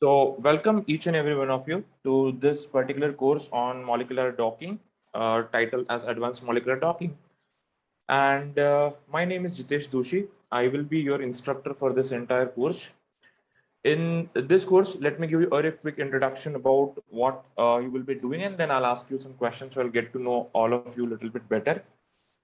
So welcome each and every one of you to this particular course on molecular docking, titled as Advanced Molecular Docking. And my name is Jitesh Doshi. I will be your instructor for this entire course. In this course, let me give you a very quick introduction about what you will be doing, and then I'll ask you some questions so I'll get to know all of you a little bit better.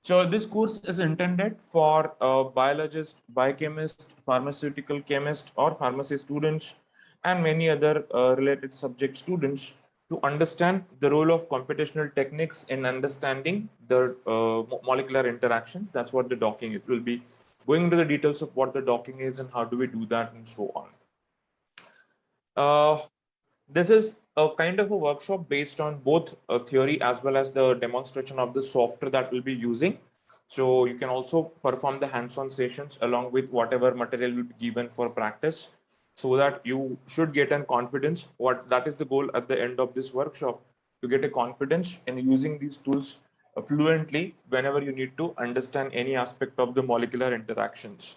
So this course is intended for biologists, biochemists, pharmaceutical chemists, or pharmacy students, and many other related subject students to understand the role of computational techniques in understanding the molecular interactions. That's what the docking is. We'll be going into the details of what the docking is and how do we do that and so on. This is a kind of a workshop based on both theory as well as the demonstration of the software that we'll be using. So you can also perform the hands-on sessions along with whatever material will be given for practice, so that you should get an confidence. What that is the goal at the end of this workshop, to get a confidence in using these tools fluently whenever you need to understand any aspect of the molecular interactions.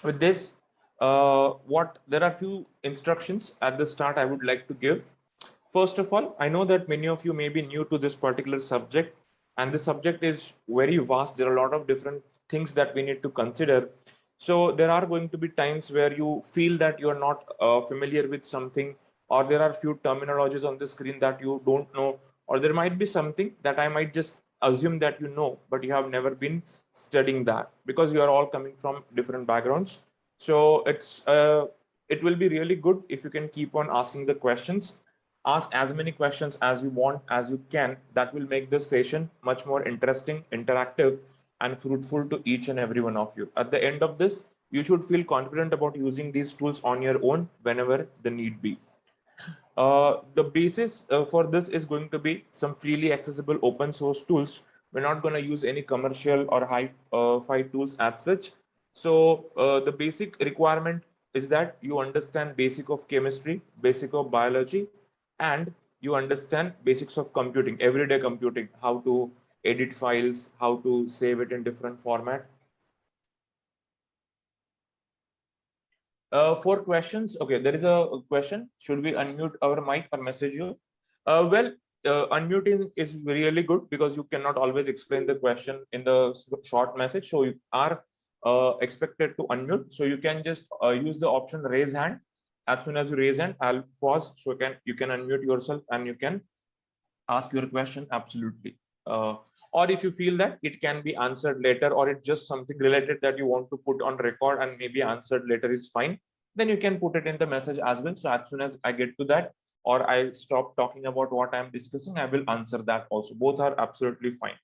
With this, there are few instructions at the start I would like to give. First of all, I know that many of you may be new to this particular subject, and the subject is very vast. There are a lot of different things that we need to consider. So there are going to be times where you feel that you are not familiar with something, or there are few terminologies on the screen that you don't know, or there might be something that I might just assume that you know, but you have never been studying that because you are all coming from different backgrounds. So it will be really good if you can keep on asking the questions. Ask as many questions as you want, as you can. That will make this session much more interesting, interactive, and fruitful to each and every one of you. At the end of this, you should feel confident about using these tools on your own whenever the need be. The basis for this is going to be some freely accessible open source tools. We're not going to use any commercial or high-fi tools as such. So the basic requirement is that you understand basic of chemistry, basic of biology, and you understand basics of computing, everyday computing, how to edit files, how to save it in different format. For questions, okay, there is a question. Should we unmute our mic or message you? Well, unmuting is really good because you cannot always explain the question in the short message. So you are expected to unmute. So you can just use the option raise hand. As soon as you raise hand, I'll pause so you can unmute yourself and you can ask your question absolutely. Or if you feel that it can be answered later, or it's just something related that you want to put on record and maybe answered later is fine, then you can put it in the message as well. So as soon as I get to that, or I stop talking about what I'm discussing, I will answer that also. Both are absolutely fine.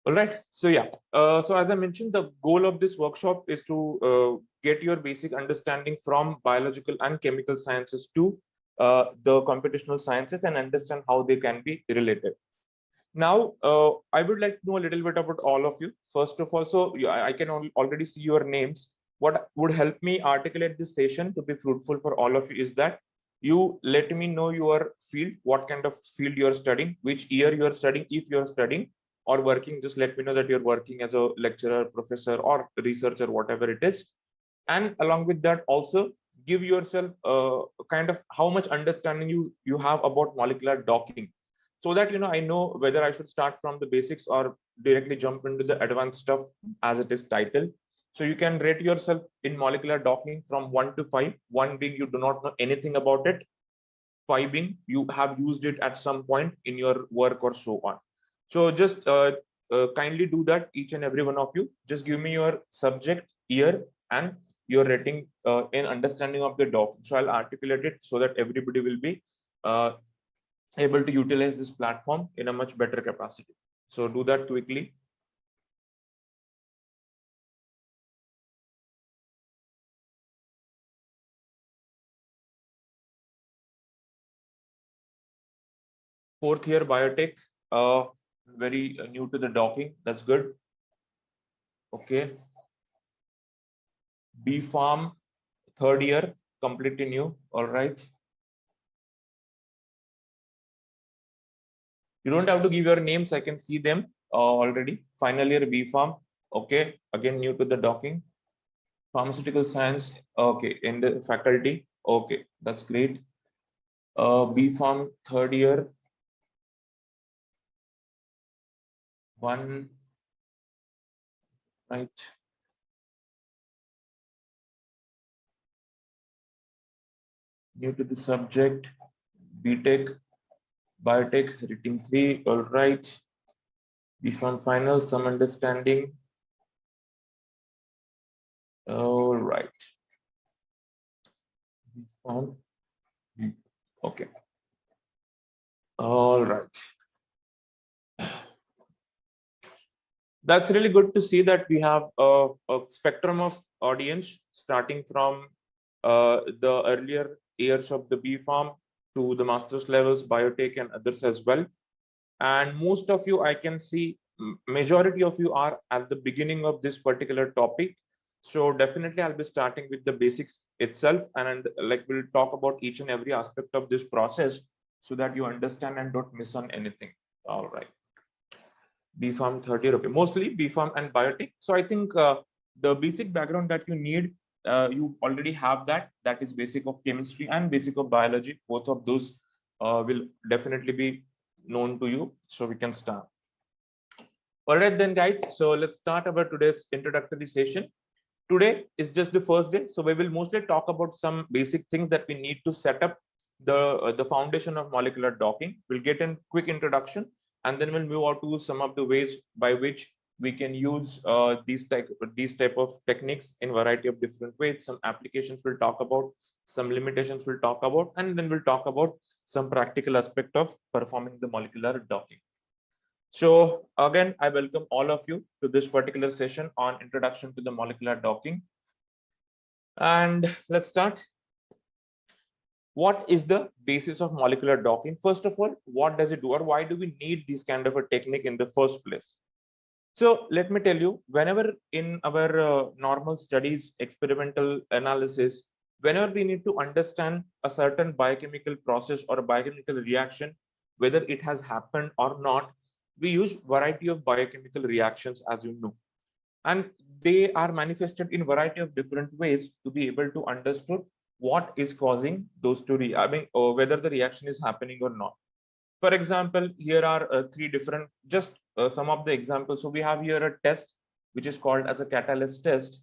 All right. So yeah. So as I mentioned, the goal of this workshop is to get your basic understanding from biological and chemical sciences to the computational sciences and understand how they can be related. Now, I would like to know a little bit about all of you. First of all, so I can already see your names. What would help me articulate this session to be fruitful for all of you is that you let me know your field, what kind of field you're studying, which year you're studying, if you're studying or working, just let me know that you're working as a lecturer, professor, or researcher, whatever it is. And along with that, also give yourself kind of how much understanding you have about molecular docking, so that I know whether I should start from the basics or directly jump into the advanced stuff as it is titled. So you can rate yourself in molecular docking from 1 to 5, 1 being you do not know anything about it, 5 being you have used it at some point in your work or so on. So just kindly do that, each and every one of you. Just give me your subject, year, and your rating in understanding of the doc. So I'll articulate it so that everybody will be uh, able to utilize this platform in a much better capacity. So do that quickly. Fourth year biotech, very new to the docking. That's good. Okay. B Farm, third year, completely new. All right. You don't have to give your names. I can see them already. Final year B Farm. Okay. Again, new to the docking. Pharmaceutical science, okay, in the faculty, okay, that's great. B Farm third year, one, right? New to the subject, BTech, Biotech, rating 3, all right. B Farm final, some understanding, all right. B Farm, okay, all right. That's really good to see that we have a spectrum of audience starting from the earlier years of the B Farm to the master's levels, biotech, and others as well. And most of you, I can see, majority of you are at the beginning of this particular topic. So definitely, I'll be starting with the basics itself, and like we'll talk about each and every aspect of this process so that you understand and don't miss on anything. All right. B Farm third year, okay, mostly B Farm and biotech. So I think the basic background that you need, you already have that. That is basic of chemistry and basic of biology. Both of those will definitely be known to you. So we can start. All right then, guys. So let's start our today's introductory session. Today is just the first day, so we will mostly talk about some basic things that we need to set up the foundation of molecular docking. We'll get a quick introduction, and then we'll move on to some of the ways by which we can use these type of techniques in variety of different ways. Some applications we'll talk about, some limitations we'll talk about, and then we'll talk about some practical aspect of performing the molecular docking. So again, I welcome all of you to this particular session on introduction to the molecular docking. And let's start. What is the basis of molecular docking? First of all, what does it do, or why do we need this kind of a technique in the first place? So let me tell you, whenever in our normal studies, experimental analysis, whenever we need to understand a certain biochemical process or a biochemical reaction, whether it has happened or not, we use variety of biochemical reactions, as you know, and they are manifested in variety of different ways to be able to understood what is causing those to or whether the reaction is happening or not. For example, here are three different, just some of the examples. So we have here a test which is called as a catalyst test.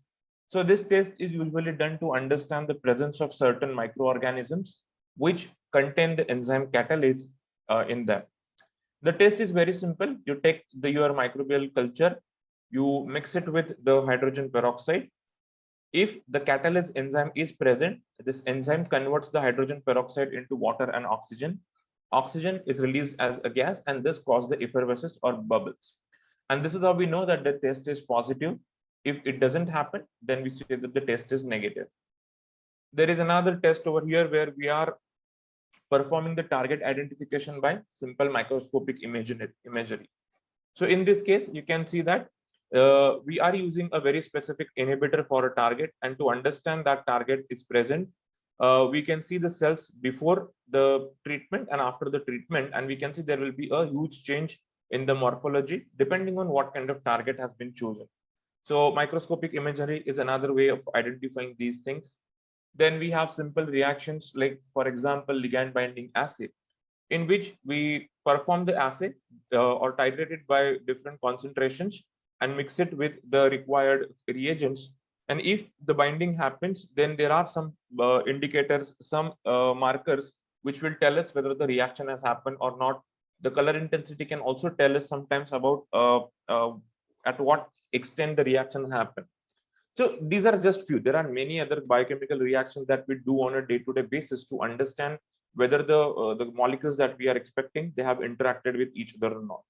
So this test is usually done to understand the presence of certain microorganisms which contain the enzyme catalase in them. The test is very simple. You take your microbial culture, you mix it with the hydrogen peroxide. If the catalase enzyme is present, this enzyme converts the hydrogen peroxide into water and oxygen. Oxygen is released as a gas, and this causes the effervescence or bubbles. And this is how we know that the test is positive. If it doesn't happen, then we say that the test is negative. There is another test over here where we are performing the target identification by simple microscopic imagery. So in this case, you can see that we are using a very specific inhibitor for a target, and to understand that target is present, we can see the cells before the treatment and after the treatment, and we can see there will be a huge change in the morphology depending on what kind of target has been chosen. So microscopic imagery is another way of identifying these things. Then we have simple reactions like, for example, ligand binding assay, in which we perform the assay or titrate it by different concentrations and mix it with the required reagents. And if the binding happens, then there are some indicators, some markers, which will tell us whether the reaction has happened or not. The color intensity can also tell us sometimes about at what extent the reaction happened. So these are just few. There are many other biochemical reactions that we do on a day-to-day basis to understand whether the molecules that we are expecting, they have interacted with each other or not.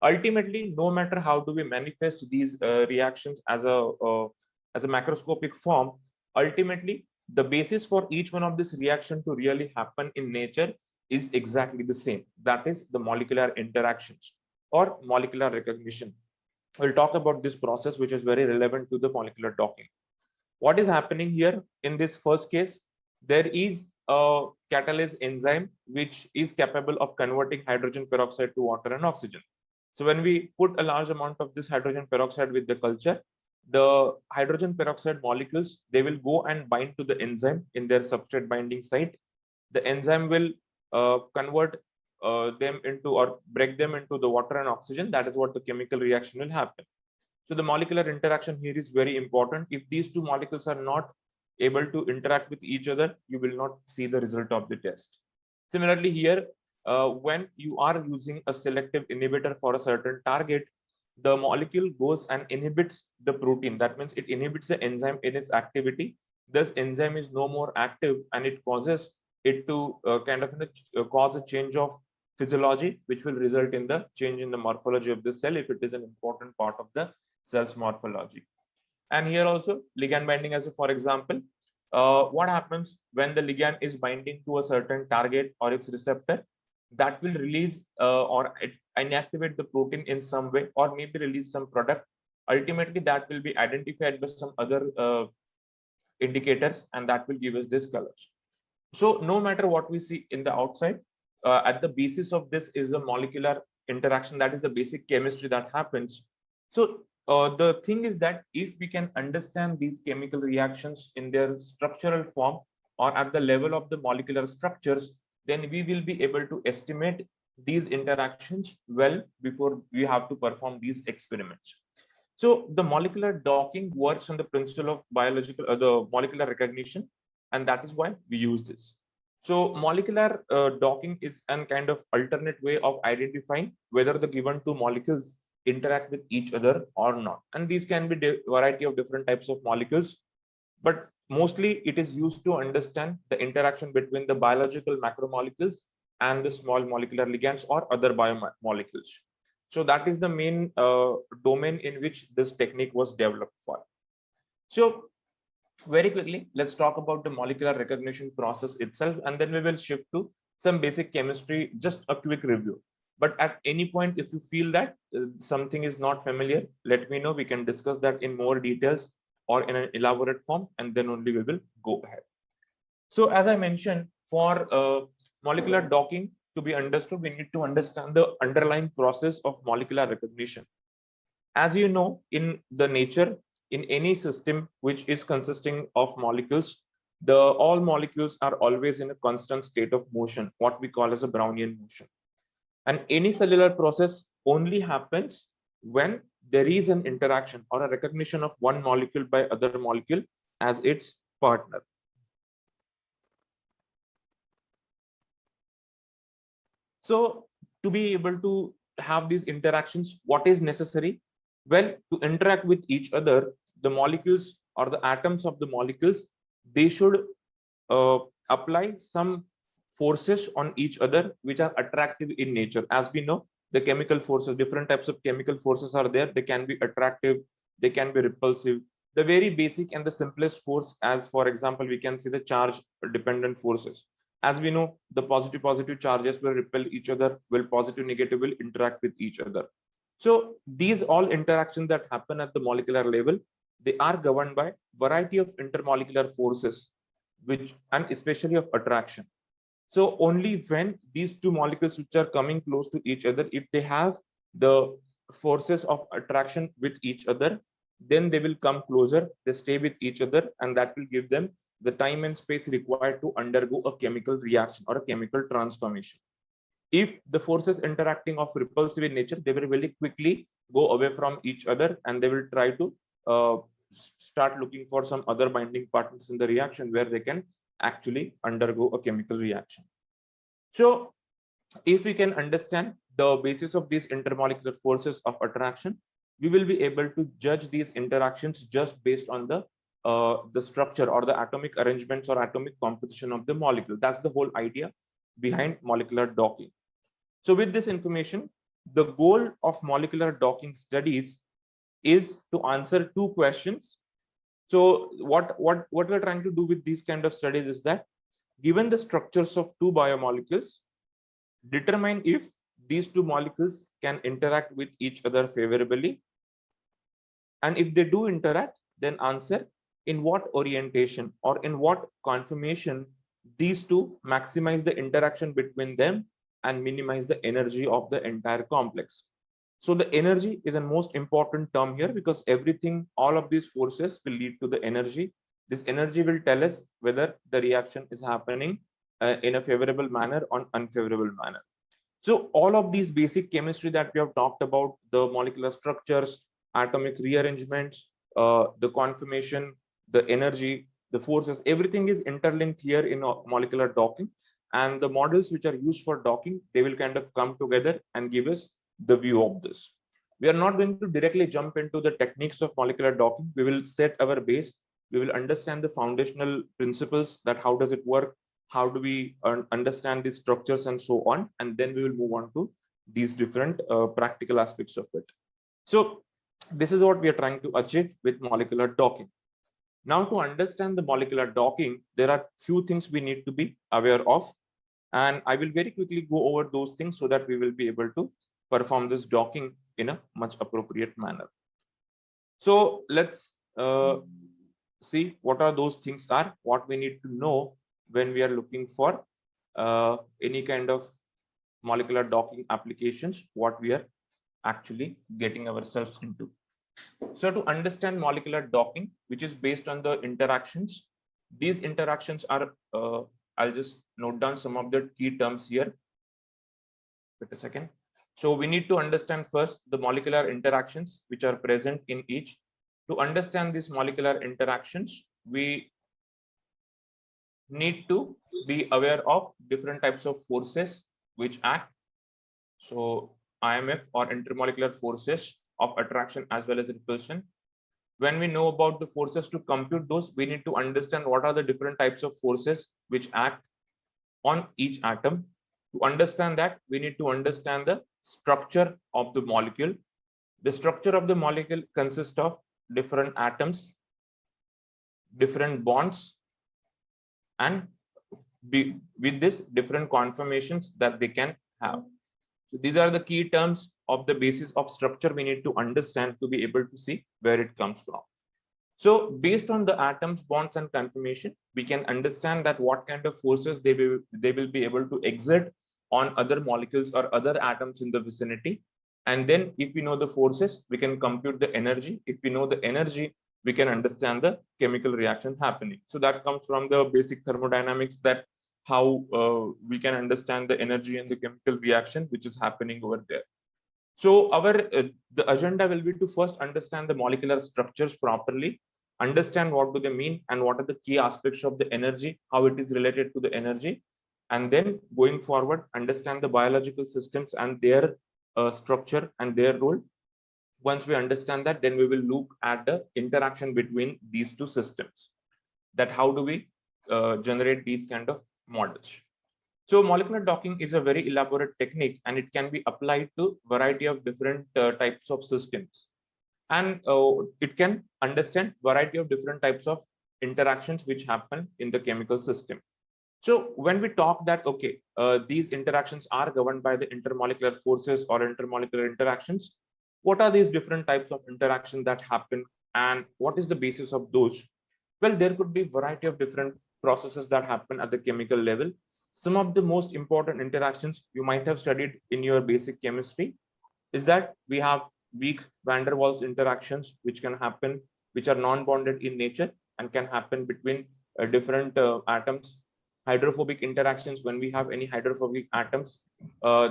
Ultimately, no matter how do we manifest these reactions as a macroscopic form, ultimately the basis for each one of this reaction to really happen in nature is exactly the same. That is the molecular interactions or molecular recognition. We'll talk about this process, which is very relevant to the molecular docking. What is happening here in this first case? There is a catalase enzyme which is capable of converting hydrogen peroxide to water and oxygen. So when we put a large amount of this hydrogen peroxide with the culture, the hydrogen peroxide molecules, they will go and bind to the enzyme in their substrate binding site. The enzyme will convert them into or break them into the water and oxygen. That is what the chemical reaction will happen. So the molecular interaction here is very important. If these two molecules are not able to interact with each other, you will not see the result of the test. Similarly here, when you are using a selective inhibitor for a certain target, the molecule goes and inhibits the protein. That means it inhibits the enzyme in its activity. Thus enzyme is no more active, and it causes it to cause a change of physiology, which will result in the change in the morphology of the cell if it is an important part of the cell's morphology. And here also ligand binding, as a for example, what happens when the ligand is binding to a certain target or its receptor, that will release inactivate the protein in some way, or maybe release some product. Ultimately that will be identified by some other indicators, and that will give us this colors. So no matter what we see in the outside, at the basis of this is the molecular interaction. That is the basic chemistry that happens. So the thing is that if we can understand these chemical reactions in their structural form or at the level of the molecular structures, then we will be able to estimate these interactions well before we have to perform these experiments. So the molecular docking works on the principle of the molecular recognition, and that is why we use this. So molecular docking is an kind of alternate way of identifying whether the given two molecules interact with each other or not. And these can be a variety of different types of molecules, but mostly it is used to understand the interaction between the biological macromolecules and the small molecular ligands or other biomolecules. So that is the main domain in which this technique was developed for. So very quickly, let's talk about the molecular recognition process itself, and then we will shift to some basic chemistry, just a quick review. But at any point, if you feel that something is not familiar, let me know. We can discuss that in more details or in an elaborate form, and then only we will go ahead. So as I mentioned, for molecular docking to be understood, we need to understand the underlying process of molecular recognition. As you know, in the nature, in any system which is consisting of molecules, all molecules are always in a constant state of motion, what we call as a Brownian motion. And any cellular process only happens when there is an interaction or a recognition of one molecule by other molecule as its partner. So to be able to have these interactions, what is necessary? Well, to interact with each other, the molecules or the atoms of the molecules, they should apply some forces on each other which are attractive in nature. As we know, the chemical forces, different types of chemical forces are there. They can be attractive, they can be repulsive. The very basic and the simplest force, as for example, we can see the charge dependent forces. As we know, the positive charges will repel each other, while positive negative will interact with each other. So these all interactions that happen at the molecular level, they are governed by variety of intermolecular forces, which and especially of attraction. So only when these two molecules which are coming close to each other, if they have the forces of attraction with each other, then they will come closer, they stay with each other, and that will give them the time and space required to undergo a chemical reaction or a chemical transformation. If the forces interacting of repulsive in nature, they will very quickly go away from each other, and they will try to start looking for some other binding partners in the reaction where they can actually undergo a chemical reaction. So if we can understand the basis of these intermolecular forces of attraction, we will be able to judge these interactions just based on the structure or the atomic arrangements or atomic composition of the molecule. That's the whole idea behind molecular docking. So with this information, the goal of molecular docking studies is to answer two questions. So what we're trying to do with these kind of studies is that, given the structures of two biomolecules, determine if these two molecules can interact with each other favorably. And if they do interact, then answer in what orientation or in what conformation these two maximize the interaction between them and minimize the energy of the entire complex. So the energy is a most important term here, because everything, all of these forces will lead to the energy. This energy will tell us whether the reaction is happening in a favorable manner or unfavorable manner. So all of these basic chemistry that we have talked about, the molecular structures, atomic rearrangements, the conformation, the energy, the forces, everything is interlinked here in molecular docking. And the models which are used for docking, they will kind of come together and give us the view of this. We are not going to directly jump into the techniques of molecular docking. We will set our base. We will understand the foundational principles, that how does it work, how do we understand these structures and so on, and then we will move on to these different practical aspects of it. So this is what we are trying to achieve with molecular docking. Now, to understand the molecular docking, there are few things we need to be aware of, and I will very quickly go over those things so that we will be able to perform this docking in a much appropriate manner. So let's see what are those things are, what we need to know when we are looking for any kind of molecular docking applications, what we are actually getting ourselves into. So to understand molecular docking, which is based on the interactions, these interactions are, I'll just note down some of the key terms here. Wait a second. So we need to understand first the molecular interactions which are present in each. To understand these molecular interactions, we need to be aware of different types of forces which act. So IMF, or intermolecular forces of attraction as well as repulsion. When we know about the forces, to compute those, we need to understand what are the different types of forces which act on each atom. To understand that, we need to understand the structure of the molecule. The structure of the molecule consists of different atoms, different bonds, and with this different conformations that they can have. So these are the key terms of the basis of structure we need to understand to be able to see where it comes from. So based on the atoms, bonds, and conformation, we can understand that what kind of forces they will be able to exert on other molecules or other atoms in the vicinity. And then if we know the forces, we can compute the energy. If we know the energy, we can understand the chemical reaction happening. So that comes from the basic thermodynamics, that how we can understand the energy and the chemical reaction which is happening over there. So our the agenda will be to first understand the molecular structures properly, understand what do they mean and what are the key aspects of the energy, how it is related to the energy, and then going forward, understand the biological systems and their structure and their role. Once we understand that, then we will look at the interaction between these two systems, that how do we generate these kind of models. So molecular docking is a very elaborate technique, and it can be applied to variety of different types of systems. And it can understand variety of different types of interactions which happen in the chemical system. So when we talk that, okay, these interactions are governed by the intermolecular forces or intermolecular interactions, what are these different types of interactions that happen and what is the basis of those? Well, there could be variety of different processes that happen at the chemical level. Some of the most important interactions you might have studied in your basic chemistry is that we have weak van der Waals interactions, which can happen, which are non-bonded in nature and can happen between different atoms. Hydrophobic interactions, when we have any hydrophobic atoms,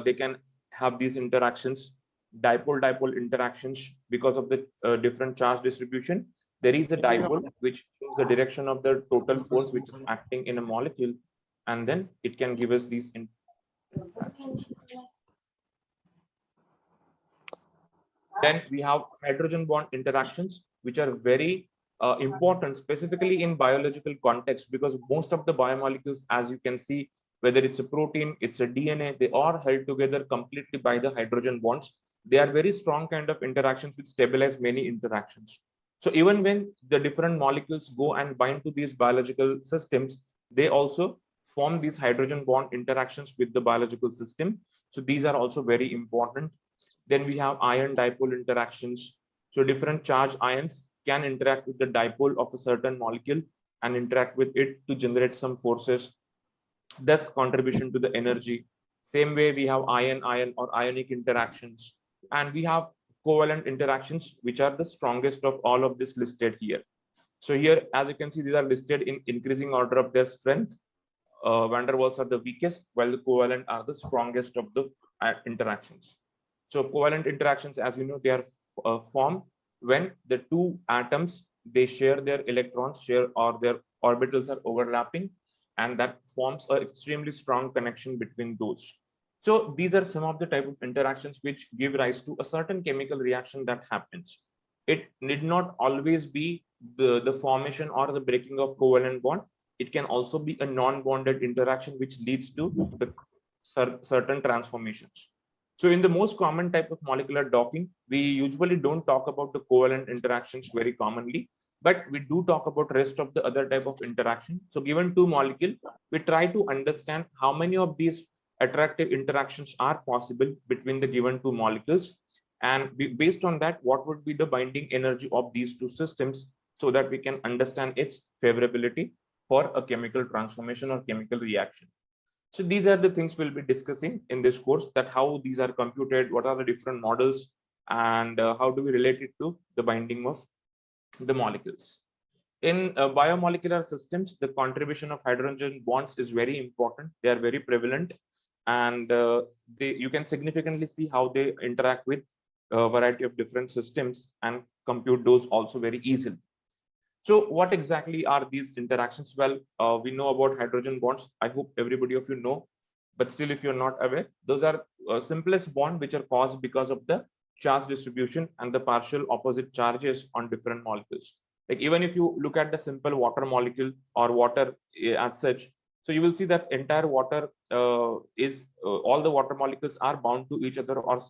they can have these interactions. Dipole-dipole interactions, because of the different charge distribution, there is a dipole which shows the direction of the total force which is acting in a molecule, and then it can give us these interactions. Then we have hydrogen bond interactions, which are very important, specifically in biological context, because most of the biomolecules, as you can see, whether it's a protein, it's a DNA, they are held together completely by the hydrogen bonds. They are very strong kind of interactions which stabilize many interactions. So even when the different molecules go and bind to these biological systems, they also form these hydrogen bond interactions with the biological system. So these are also very important. Then we have ion dipole interactions. So different charge ions can interact with the dipole of a certain molecule and interact with it to generate some forces, thus contribution to the energy. Same way we have ion-ion or ionic interactions. and we have covalent interactions, which are the strongest of all of this listed here. So here, as you can see, these are listed in increasing order of their strength. Van der Waals are the weakest, while the covalent are the strongest of the interactions. So covalent interactions, as you know, they are formed when the two atoms, they share their electrons, or their orbitals are overlapping, and that forms an extremely strong connection between those. So these are some of the type of interactions which give rise to a certain chemical reaction that happens. It need not always be the formation or the breaking of covalent bond. It can also be a non-bonded interaction which leads to the certain transformations. So in the most common type of molecular docking, we usually don't talk about the covalent interactions very commonly, but we do talk about rest of the other type of interaction. So given two molecules, we try to understand how many of these attractive interactions are possible between the given two molecules, and based on that, what would be the binding energy of these two systems, so that we can understand its favorability for a chemical transformation or chemical reaction. So these are the things we'll be discussing in this course, that how these are computed, what are the different models, and how do we relate it to the binding of the molecules. In biomolecular systems, the contribution of hydrogen bonds is very important. They are very prevalent, and you can significantly see how they interact with a variety of different systems and compute those also very easily. So what exactly are these interactions? Well, we know about hydrogen bonds. I hope everybody of you know, but still, if you're not aware, those are simplest bond which are caused because of the charge distribution and the partial opposite charges on different molecules. Like even if you look at the simple water molecule or water as such, so you will see that entire water all the water molecules are bound to each other or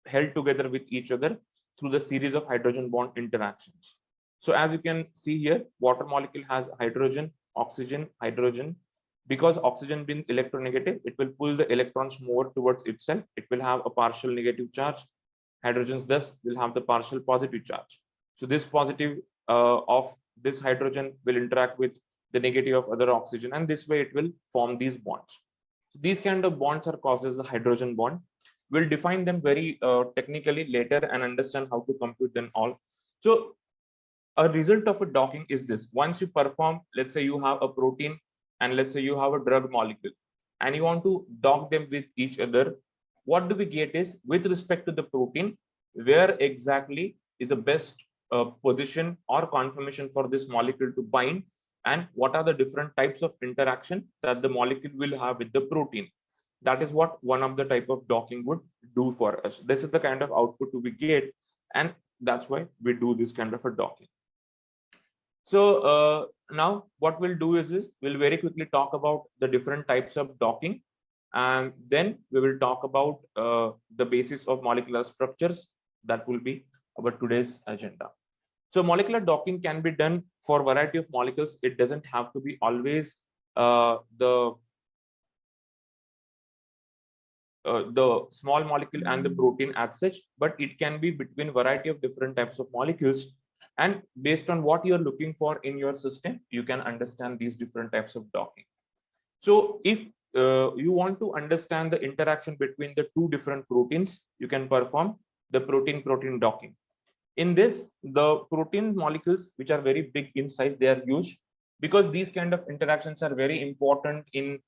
held together with each other through the series of hydrogen bond interactions. So as you can see here, water molecule has hydrogen, oxygen, hydrogen. Because oxygen being electronegative, it will pull the electrons more towards itself. It will have a partial negative charge. Hydrogens thus will have the partial positive charge. So this positive of this hydrogen will interact with the negative of other oxygen, and this way it will form these bonds. So these kind of bonds are caused as the hydrogen bond. We'll define them very technically later and understand how to compute them all. So a result of a docking is this: once you perform, let's say you have a protein and let's say you have a drug molecule and you want to dock them with each other, what do we get is, with respect to the protein, where exactly is the best position or conformation for this molecule to bind, and what are the different types of interaction that the molecule will have with the protein. That is what one of the type of docking would do for us. This is the kind of output we get, and that's why we do this kind of a docking. So now what we'll do is we'll very quickly talk about the different types of docking, and then we will talk about the basis of molecular structures. That will be our today's agenda. So molecular docking can be done for a variety of molecules. It doesn't have to be always the small molecule and the protein as such, but it can be between variety of different types of molecules. And based on what you're looking for in your system, you can understand these different types of docking. So if you want to understand the interaction between the two different proteins, you can perform the protein-protein docking. In this, the protein molecules, which are very big in size, they are huge, because these kind of interactions are very important in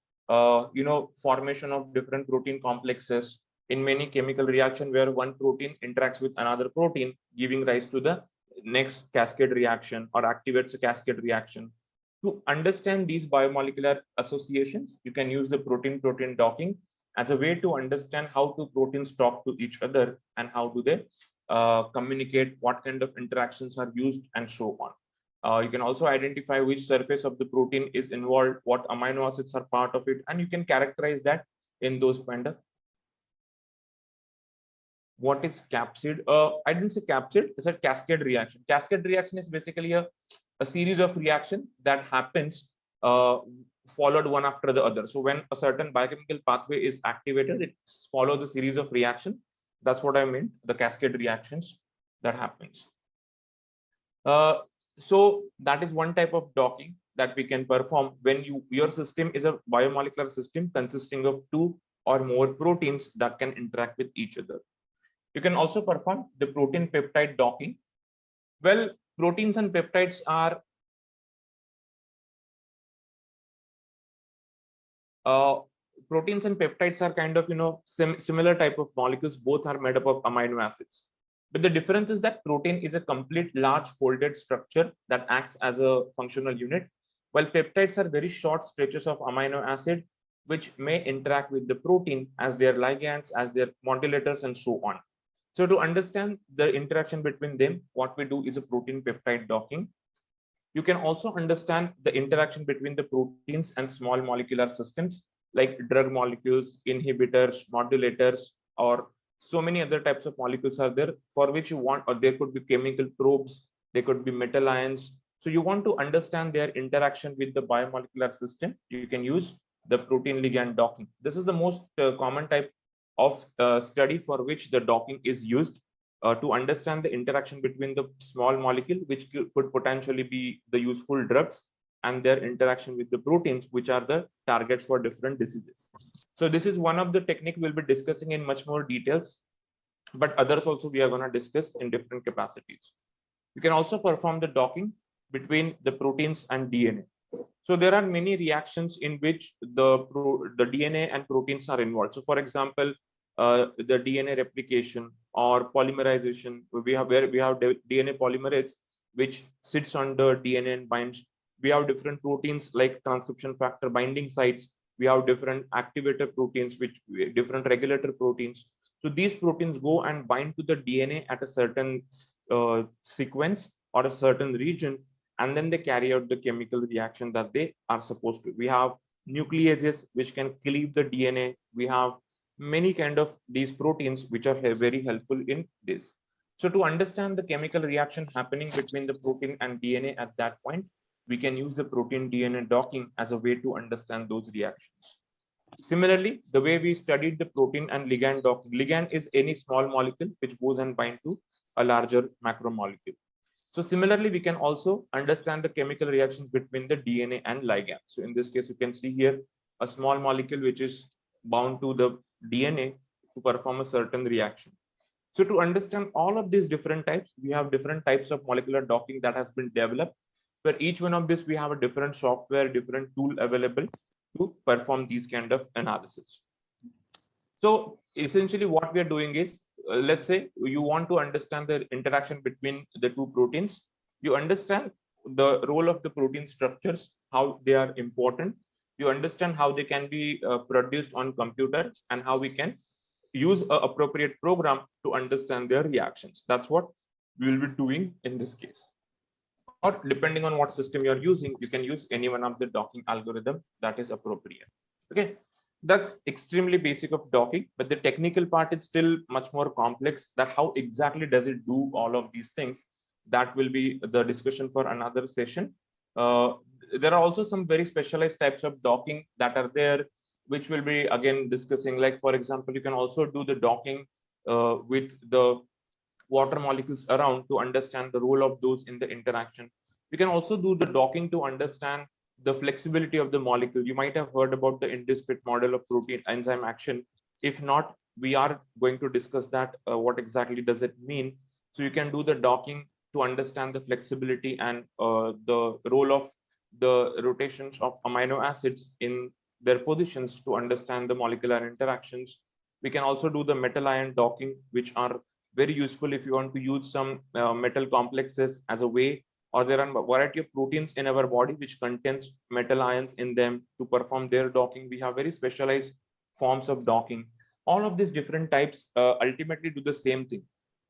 formation of different protein complexes in many chemical reaction, where one protein interacts with another protein, giving rise to the next cascade reaction or activates a cascade reaction. To understand these biomolecular associations, you can use the protein-protein docking as a way to understand how two proteins talk to each other and how do they communicate, what kind of interactions are used, and so on. You can also identify which surface of the protein is involved, what amino acids are part of it, and you can characterize that in those kind of. What is capsid? I didn't say capsid, I said cascade reaction. Cascade reaction is basically a series of reaction that happens followed one after the other. So when a certain biochemical pathway is activated, it follows a series of reaction. That's what I meant, the cascade reactions that happens. So that is one type of docking that we can perform when your system is a biomolecular system consisting of two or more proteins that can interact with each other. You can also perform the protein peptide docking. Well, proteins and peptides are proteins and peptides are kind of similar type of molecules. Both are made up of amino acids, but the difference is that protein is a complete large folded structure that acts as a functional unit, while peptides are very short stretches of amino acid which may interact with the protein as their ligands, as their modulators, and so on. So to understand the interaction between them, what we do is a protein peptide docking. You can also understand the interaction between the proteins and small molecular systems like drug molecules, inhibitors, modulators, or so many other types of molecules are there for which you want, or there could be chemical probes, there could be metal ions. So you want to understand their interaction with the biomolecular system. You can use the protein ligand docking. This is the most common type of study for which the docking is used to understand the interaction between the small molecule, which could potentially be the useful drugs, and their interaction with the proteins, which are the targets for different diseases. So this is one of the technique we'll be discussing in much more details, but others also we are going to discuss in different capacities. You can also perform the docking between the proteins and DNA. So there are many reactions in which the DNA and proteins are involved. So for example, the DNA replication or polymerization, where we have DNA polymerase, which sits on the DNA and binds. We have different proteins like transcription factor binding sites. We have different activator proteins, which different regulator proteins. So these proteins go and bind to the DNA at a certain sequence or a certain region, and then they carry out the chemical reaction that they are supposed to. We have nucleases which can cleave the DNA. We have many kind of these proteins which are very helpful in this. So to understand the chemical reaction happening between the protein and DNA at that point, we can use the protein DNA docking as a way to understand those reactions. Similarly, the way we studied the protein and ligand docking, ligand is any small molecule which goes and bind to a larger macromolecule. So similarly, we can also understand the chemical reactions between the DNA and ligand. So in this case, you can see here a small molecule which is bound to the DNA to perform a certain reaction. So to understand all of these different types, we have different types of molecular docking that has been developed. For each one of this, we have a different software, different tool available to perform these kind of analysis. So essentially what we are doing is, let's say you want to understand the interaction between the two proteins. You understand the role of the protein structures, how they are important. You understand how they can be produced on computer, and how we can use an appropriate program to understand their reactions. That's what we will be doing in this case. Or depending on what system you're using, you can use any one of the docking algorithm that is appropriate. Okay, that's extremely basic of docking, but the technical part is still much more complex. That how exactly does it do all of these things? That will be the discussion for another session. There are also some very specialized types of docking that are there, which we'll be again discussing. Like for example, you can also do the docking with the water molecules around to understand the role of those in the interaction. You can also do the docking to understand the flexibility of the molecule. You might have heard about the INDISFIT model of protein enzyme action. If not, we are going to discuss that. What exactly does it mean? So you can do the docking to understand the flexibility and the role of the rotations of amino acids in their positions to understand the molecular interactions. We can also do the metal ion docking, which are very useful if you want to use some metal complexes as a way, or there are a variety of proteins in our body which contains metal ions in them. To perform their docking, we have very specialized forms of docking. All of these different types ultimately do the same thing.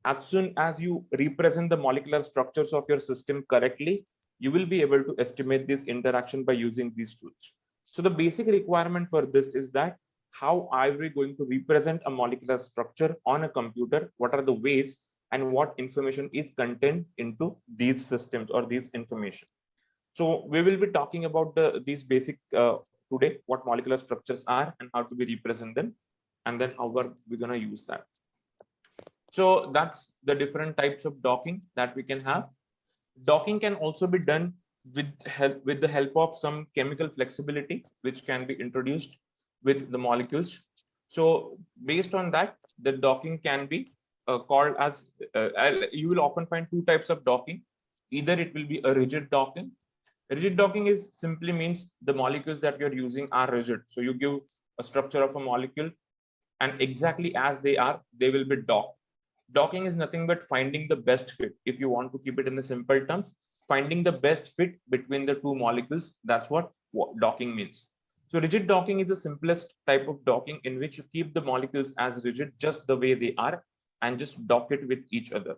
As soon as you represent the molecular structures of your system correctly, you will be able to estimate this interaction by using these tools. So the basic requirement for this is that how are we going to represent a molecular structure on a computer? What are the ways and what information is contained into these systems or these information? So we will be talking about these basic today, what molecular structures are and how to be represent them, and then how we're going to use that. So that's the different types of docking that we can have. Docking can also be done with the help of some chemical flexibility, which can be introduced with the molecules. So based on that, the docking can be called as, you will often find two types of docking. Either it will be a rigid docking. Rigid docking is simply means the molecules that you're using are rigid. So you give a structure of a molecule and exactly as they are, they will be docked. Docking is nothing but finding the best fit. If you want to keep it in the simple terms, finding the best fit between the two molecules, that's what docking means. So rigid docking is the simplest type of docking in which you keep the molecules as rigid just the way they are and just dock it with each other.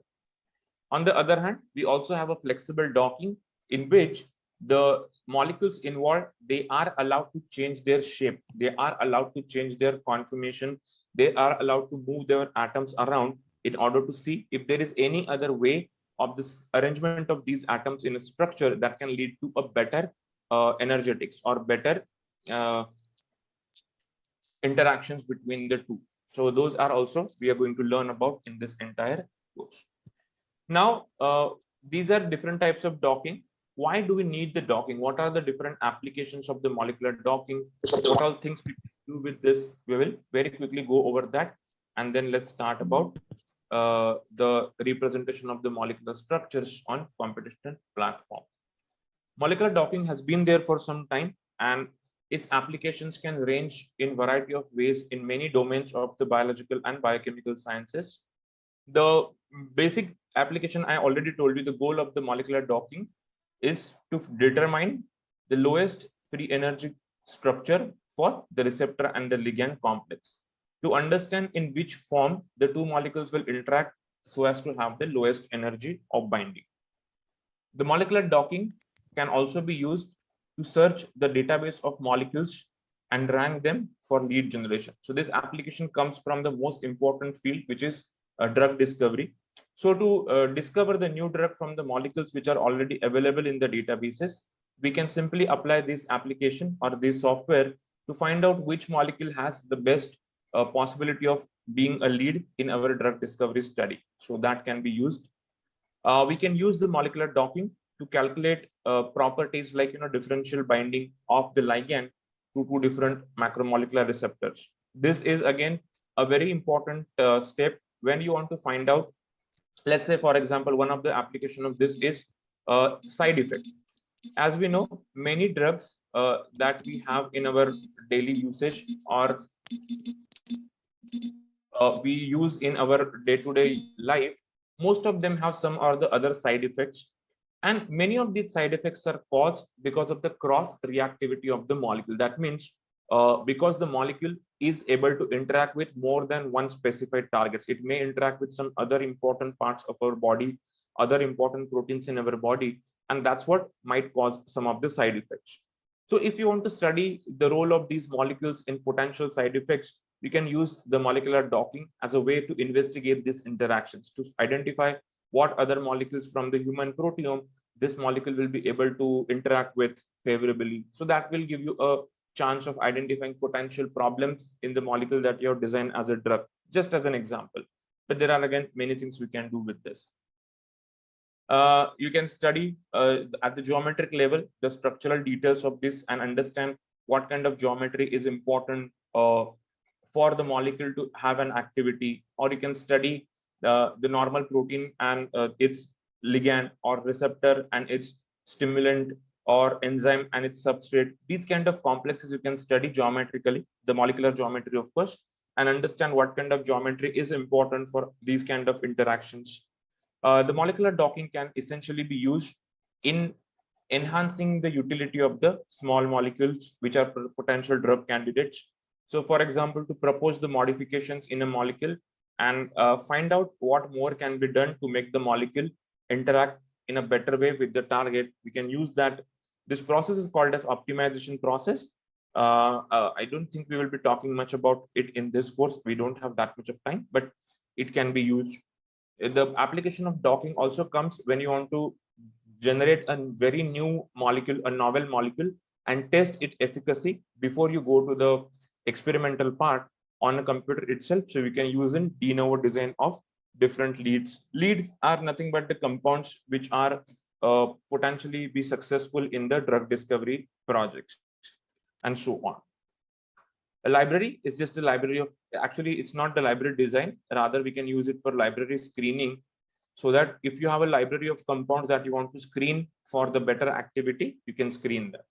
On the other hand, we also have a flexible docking in which the molecules involved, they are allowed to change their shape. They are allowed to change their conformation. They are allowed to move their atoms around in order to see if there is any other way of this arrangement of these atoms in a structure that can lead to a better energetics or better uh, interactions between the two. So those are also we are going to learn about in this entire course. Now, these are different types of docking. Why do we need the docking? What are the different applications of the molecular docking? What all things we can do with this? We will very quickly go over that. And then let's start about the representation of the molecular structures on competition platform. Molecular docking has been there for some time, and its applications can range in variety of ways in many domains of the biological and biochemical sciences. The basic application I already told you, the goal of the molecular docking is to determine the lowest free energy structure for the receptor and the ligand complex, to understand in which form the two molecules will interact so as to have the lowest energy of binding. The molecular docking can also be used to search the database of molecules and rank them for lead generation. So this application comes from the most important field, which is drug discovery. So to discover the new drug from the molecules which are already available in the databases, we can simply apply this application or this software to find out which molecule has the best possibility of being a lead in our drug discovery study. So that can be used. We can use the molecular docking to calculate properties like differential binding of the ligand to two different macromolecular receptors. This is again a very important step when you want to find out. Let's say, for example, one of the application of this is side effect. As we know, many drugs that we have in our daily usage or we use in our day-to-day life, most of them have some or the other side effects. And many of these side effects are caused because of the cross reactivity of the molecule. That means because the molecule is able to interact with more than one specified targets. It may interact with some other important parts of our body, other important proteins in our body, and that's what might cause some of the side effects. So if you want to study the role of these molecules in potential side effects, you can use the molecular docking as a way to investigate these interactions, to identify what other molecules from the human proteome this molecule will be able to interact with favorably. So that will give you a chance of identifying potential problems in the molecule that you have designed as a drug, just as an example. But there are again many things we can do with this. You can study at the geometric level the structural details of this and understand what kind of geometry is important for the molecule to have an activity. Or you can study the normal protein and its ligand or receptor and its stimulant or enzyme and its substrate. These kind of complexes you can study geometrically, the molecular geometry of course, and understand what kind of geometry is important for these kind of interactions. The molecular docking can essentially be used in enhancing the utility of the small molecules which are potential drug candidates. So for example, to propose the modifications in a molecule and find out what more can be done to make the molecule interact in a better way with the target, we can use that. This process is called as optimization process. I don't think we will be talking much about it in this course. We don't have that much of time, but it can be used. The application of docking also comes when you want to generate a very new molecule, a novel molecule, and test its efficacy before you go to the experimental part on a computer itself. So we can use in de novo design of different leads. Leads are nothing but the compounds which are potentially be successful in the drug discovery projects and so on. A library is just a library of, actually it's not the library design, rather we can use it for library screening, so that if you have a library of compounds that you want to screen for the better activity, you can screen them.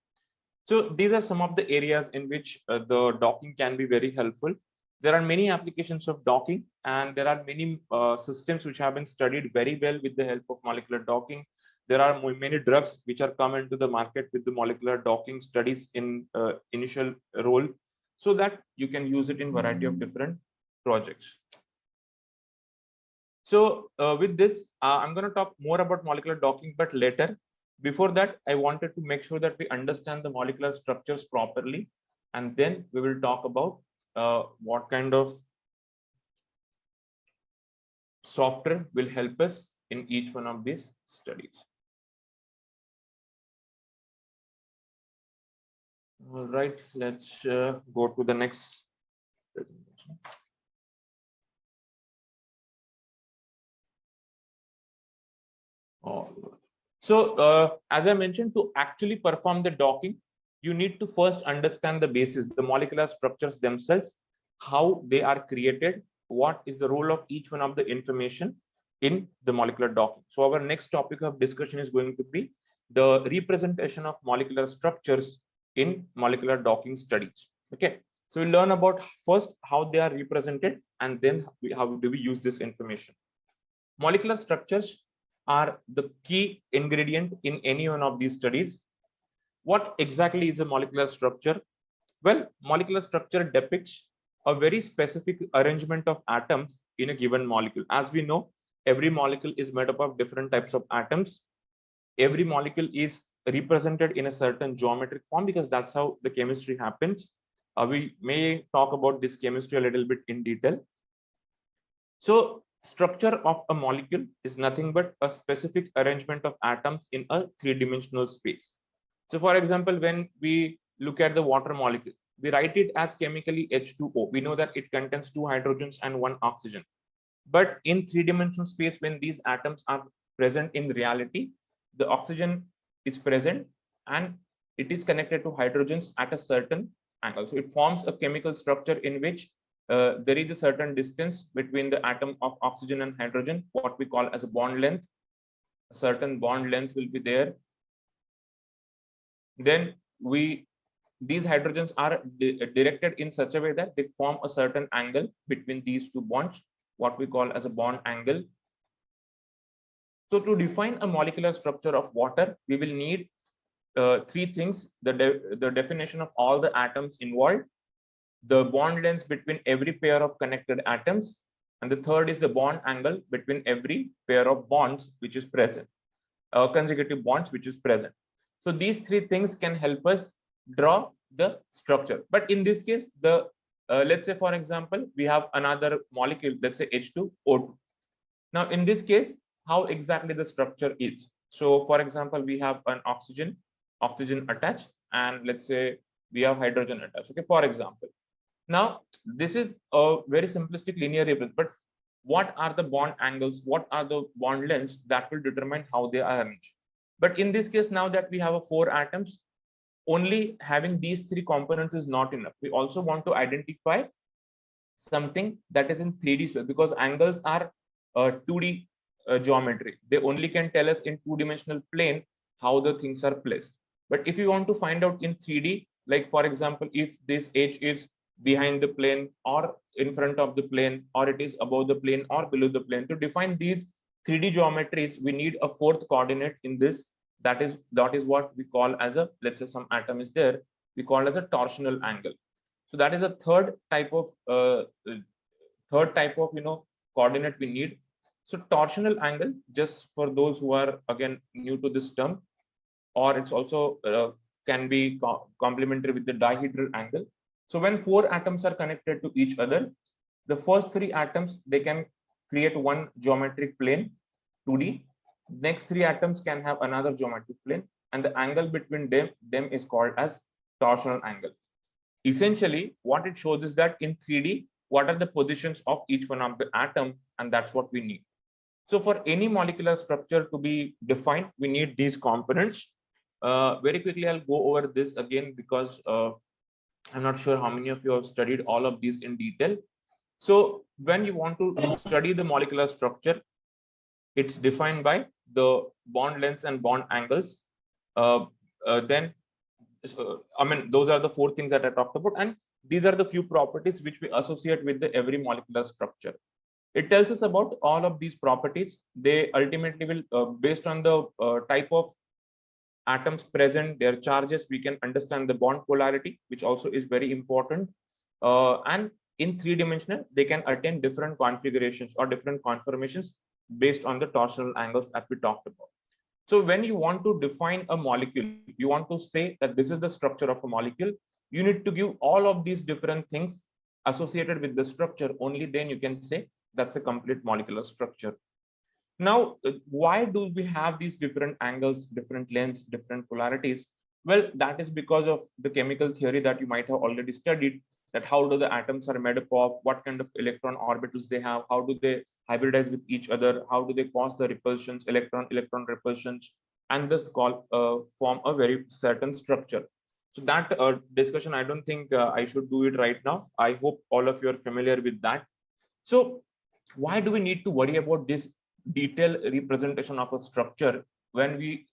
So these are some of the areas in which the docking can be very helpful. There are many applications of docking, and there are many systems which have been studied very well with the help of molecular docking. There are many drugs which are come into the market with the molecular docking studies in initial role, so that you can use it in variety of different projects. So with this, I'm going to talk more about molecular docking, but later. Before that, I wanted to make sure that we understand the molecular structures properly, and then we will talk about what kind of software will help us in each one of these studies. All right, let's go to the next presentation. All right. So as I mentioned, to actually perform the docking, you need to first understand the basis, the molecular structures themselves, how they are created, what is the role of each one of the information in the molecular docking. So our next topic of discussion is going to be the representation of molecular structures in molecular docking studies. Okay, so we learn about first how they are represented, and then how do we use this information. Molecular structures are the key ingredient in any one of these studies. What exactly is a molecular structure? Well, molecular structure depicts a very specific arrangement of atoms in a given molecule. As we know, every molecule is made up of different types of atoms. Every molecule is represented in a certain geometric form, because that's how the chemistry happens. We may talk about this chemistry a little bit in detail. So structure of a molecule is nothing but a specific arrangement of atoms in a three-dimensional space. So for example, when we look at the water molecule, we write it as chemically H2O. We know that it contains 2 hydrogens and 1 oxygen. But in three-dimensional space, when these atoms are present in reality, the oxygen is present and it is connected to hydrogens at a certain angle. So it forms a chemical structure in which there is a certain distance between the atom of oxygen and hydrogen, what we call as a bond length. A certain bond length will be there. Then these hydrogens are directed in such a way that they form a certain angle between these two bonds, what we call as a bond angle. So to define a molecular structure of water, we will need 3 things: the definition of all the atoms involved, the bond lengths between every pair of connected atoms, and the third is the bond angle between every pair of bonds which is present, consecutive bonds which is present. So these 3 things can help us draw the structure. But in this case, the let's say, for example, we have another molecule, let's say H2O2. Now in this case, how exactly the structure is? So for example, we have an oxygen attached, and let's say we have hydrogen attached. Okay, for example. Now, this is a very simplistic linear representation, but what are the bond angles? What are the bond lengths that will determine how they are arranged? But in this case, now that we have 4 atoms, only having these 3 components is not enough. We also want to identify something that is in 3D space, because angles are 2D geometry. They only can tell us in 2-dimensional plane how the things are placed. But if you want to find out in 3D, like for example, if this H is behind the plane or in front of the plane, or it is above the plane or below the plane, to define these 3D geometries, we need a 4th coordinate in this. That is what we call as a, let's say some atom is there, we call as a torsional angle. So that is a third type of coordinate we need. So torsional angle, just for those who are again new to this term, or it's also can be complementary with the dihedral angle. So when 4 atoms are connected to each other, the first 3 atoms, they can create one geometric plane, 2D. Next 3 atoms can have another geometric plane, and the angle between them is called as torsional angle. Essentially, what it shows is that in 3D, what are the positions of each one of the atom, and that's what we need. So for any molecular structure to be defined, we need these components. Very quickly, I'll go over this again, because I'm not sure how many of you have studied all of these in detail. So when you want to study the molecular structure, it's defined by the bond lengths and bond angles. Then, I mean, those are the four things that I talked about, and these are the few properties which we associate with the every molecular structure. It tells us about all of these properties. They ultimately will, based on the type of atoms present, their charges, we can understand the bond polarity, which also is very important. And in three-dimensional, they can attain different configurations or different conformations based on the torsional angles that we talked about. So when you want to define a molecule, you want to say that this is the structure of a molecule, you need to give all of these different things associated with the structure. Only then you can say that's a complete molecular structure. Now, why do we have these different angles, different lengths, different polarities? Well, that is because of the chemical theory that you might have already studied, that how do the atoms are made up of, what kind of electron orbitals they have, how do they hybridize with each other, how do they cause the repulsions, electron repulsions, and this form a very certain structure. So that discussion, I don't think I should do it right now. I hope all of you are familiar with that. So why do we need to worry about this detailed representation of a structure when we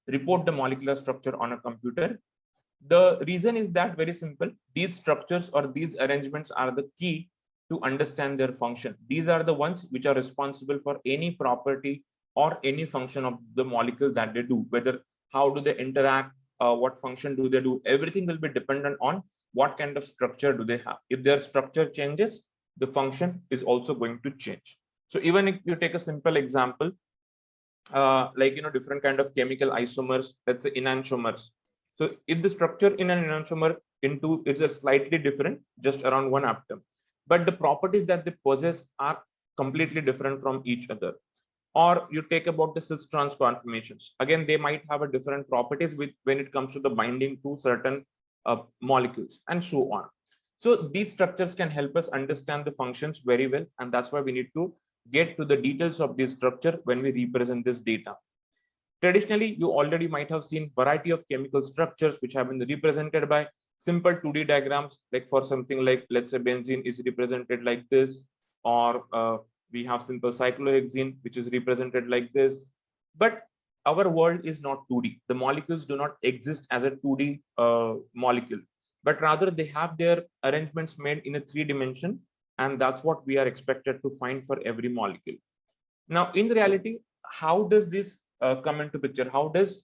report the molecular structure on a computer? The reason is that very simple. These structures or these arrangements are the key to understand their function. These are the ones which are responsible for any property or any function of the molecule that they do, whether how do they interact, what function do they do. Everything will be dependent on what kind of structure do they have. If their structure changes, the function is also going to change. So even if you take a simple example, like different kind of chemical isomers, let's say enantiomers. So if the structure in an enantiomer into is a slightly different, just around one atom, but the properties that they possess are completely different from each other. Or you take about the cis trans conformations, again they might have a different properties with when it comes to the binding to certain molecules and so on. So these structures can help us understand the functions very well, and that's why we need to get to the details of this structure when we represent this data. Traditionally, you already might have seen variety of chemical structures which have been represented by simple 2D diagrams, like for something like, let's say, benzene is represented like this, or we have simple cyclohexene, which is represented like this. But our world is not 2D. The molecules do not exist as a 2D molecule, but rather they have their arrangements made in a 3 dimension, and that's what we are expected to find for every molecule. Now, in reality, how does this come into picture? How does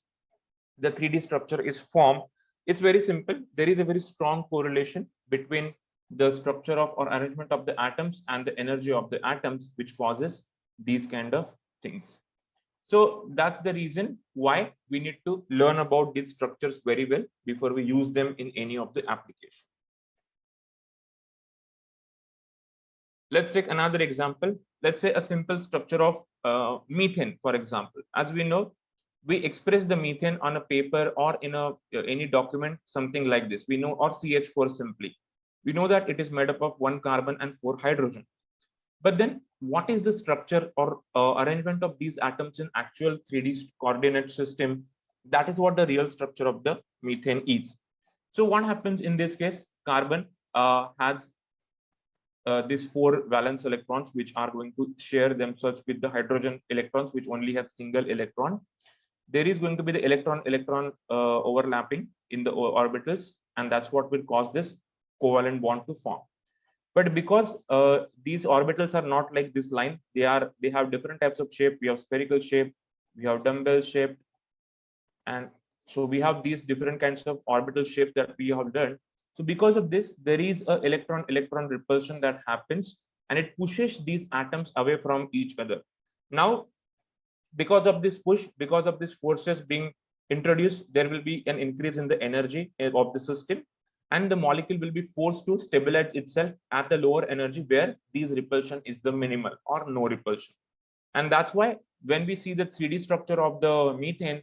the 3D structure is formed? It's very simple. There is a very strong correlation between the structure of or arrangement of the atoms and the energy of the atoms, which causes these kind of things. So that's the reason why we need to learn about these structures very well before we use them in any of the application. Let's take another example. Let's say a simple structure of methane, for example. As we know, we express the methane on a paper or in any document, something like this. We know, or CH4 simply. We know that it is made up of 1 carbon and 4 hydrogen. But then what is the structure or arrangement of these atoms in actual 3D coordinate system? That is what the real structure of the methane is. So what happens in this case? Carbon has these 4 valence electrons, which are going to share themselves with the hydrogen electrons, which only have single electron. There is going to be the electron overlapping in the orbitals, and that's what will cause this covalent bond to form. But because these orbitals are not like this line, they have different types of shape. We have spherical shape, we have dumbbell shape, and so we have these different kinds of orbital shapes that we have done. So because of this, there is a electron repulsion that happens, and it pushes these atoms away from each other. Now, because of this push, because of these forces being introduced, there will be an increase in the energy of the system, and the molecule will be forced to stabilize itself at the lower energy where these repulsion is the minimal or no repulsion. And that's why when we see the 3D structure of the methane,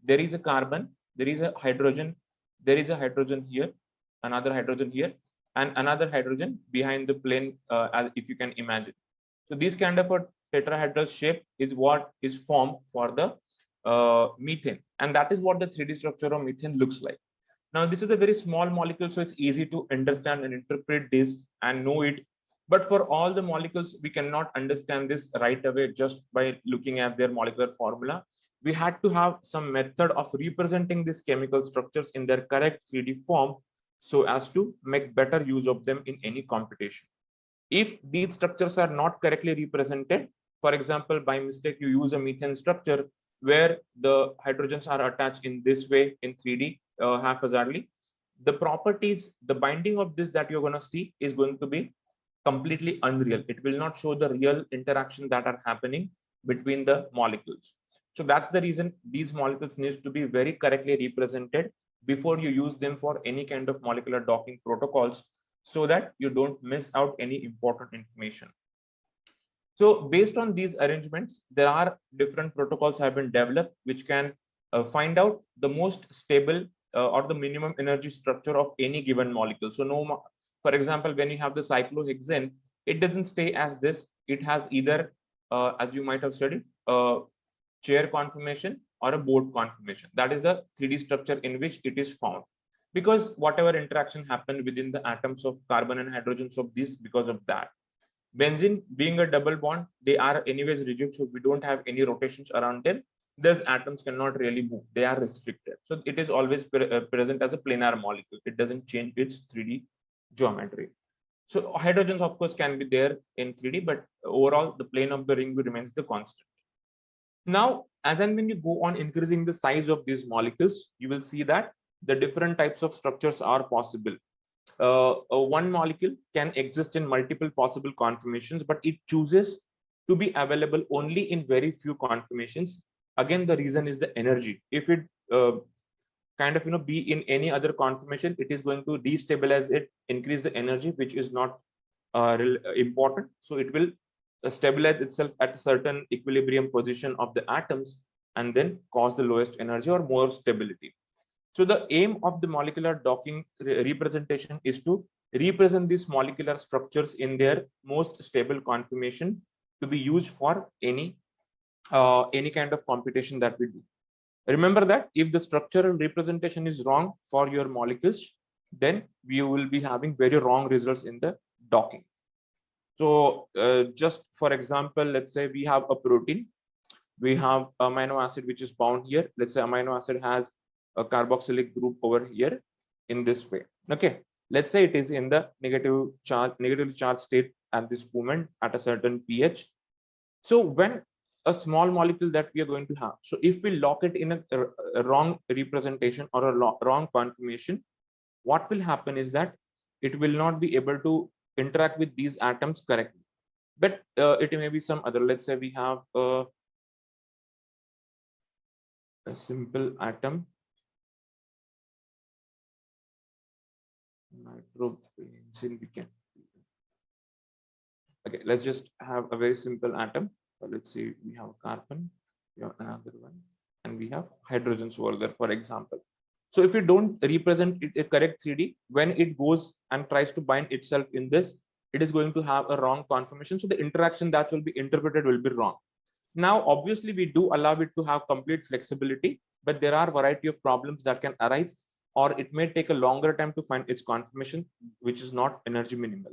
there is a carbon, there is a hydrogen, there is a hydrogen here, another hydrogen here, and another hydrogen behind the plane, as if you can imagine. So this kind of a tetrahedral shape is what is formed for the methane, and that is what the 3D structure of methane looks like. Now, this is a very small molecule, so it's easy to understand and interpret this and know it. But for all the molecules, we cannot understand this right away just by looking at their molecular formula. We had to have some method of representing these chemical structures in their correct 3D form so as to make better use of them in any computation. If these structures are not correctly represented, for example, by mistake, you use a methane structure where the hydrogens are attached in this way in 3D haphazardly, the properties, the binding of this that you're going to see is going to be completely unreal. It will not show the real interaction that are happening between the molecules. So that's the reason these molecules needs to be very correctly represented before you use them for any kind of molecular docking protocols, so that you don't miss out any important information. So based on these arrangements, there are different protocols have been developed which can find out the most stable or the minimum energy structure of any given molecule. So no, for example, when you have the cyclohexane, it doesn't stay as this. It has either, as you might have studied, chair conformation or a board conformation. That is the 3D structure in which it is found. Because whatever interaction happened within the atoms of carbon and hydrogens of this, because of that. Benzene being a double bond, they are anyways rigid, so we don't have any rotations around them. These atoms cannot really move, they are restricted. So it is always present as a planar molecule. It doesn't change its 3D geometry. So hydrogens, of course, can be there in 3D, but overall, the plane of the ring remains the constant. Now, as and when you go on increasing the size of these molecules, you will see that the different types of structures are possible. One molecule can exist in multiple possible conformations, but it chooses to be available only in very few conformations. Again, the reason is the energy. If it kind of be in any other conformation, it is going to destabilize it, increase the energy, which is not important. So it will stabilize itself at a certain equilibrium position of the atoms and then cause the lowest energy or more stability. So the aim of the molecular docking representation is to represent these molecular structures in their most stable conformation to be used for any kind of computation that we do. Remember that if the structural representation is wrong for your molecules, then we will be having very wrong results in the docking. So just for example, let's say we have a protein, we have amino acid which is bound here. Let's say amino acid has a carboxylic group over here in this way. Okay, let's say it is in the negatively charged state at this moment at a certain pH. So when a small molecule that we are going to have, so if we lock it in a wrong representation or a wrong conformation, what will happen is that it will not be able to interact with these atoms correctly. But it may be some other, let's say we have a simple atom, nitrobenzene, we can. Okay, let's just have a very simple atom. So let's see, we have carbon, we have another one, and we have hydrogens over there, for example. So if you don't represent it a correct 3D, when it goes and tries to bind itself in this, it is going to have a wrong conformation. So the interaction that will be interpreted will be wrong. Now, obviously, we do allow it to have complete flexibility, but there are a variety of problems that can arise, or it may take a longer time to find its conformation, which is not energy minimal.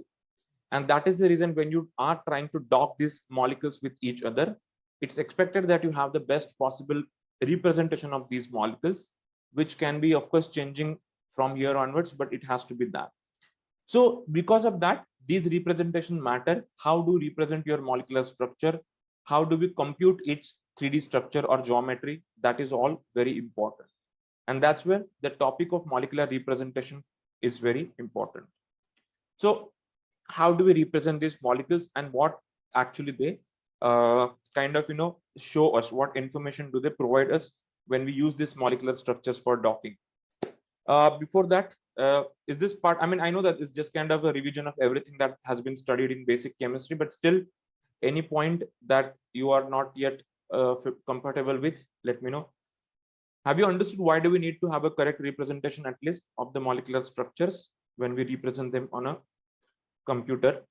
And that is the reason when you are trying to dock these molecules with each other, it's expected that you have the best possible representation of these molecules, which can be, of course, changing from here onwards, but it has to be that. So because of that, these representation matter. How do you represent your molecular structure? How do we compute its 3D structure or geometry? That is all very important. And that's where the topic of molecular representation is very important. So how do we represent these molecules and what actually they kind of show us, what information do they provide us when we use these molecular structures for docking? Before that, is this part, I mean, I know that it's just kind of a revision of everything that has been studied in basic chemistry, but still any point that you are not yet compatible with, let me know. Have you understood why do we need to have a correct representation at least of the molecular structures when we represent them on a computer?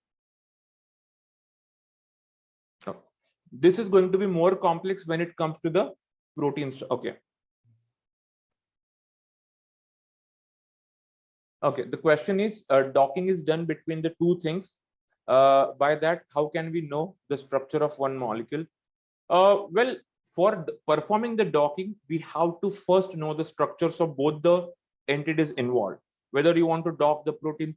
This is going to be more complex when it comes to the proteins. Okay. Okay, the question is docking is done between the two things. By that, how can we know the structure of one molecule? Well, for performing the docking, we have to first know the structures of both the entities involved. Whether you want to dock the protein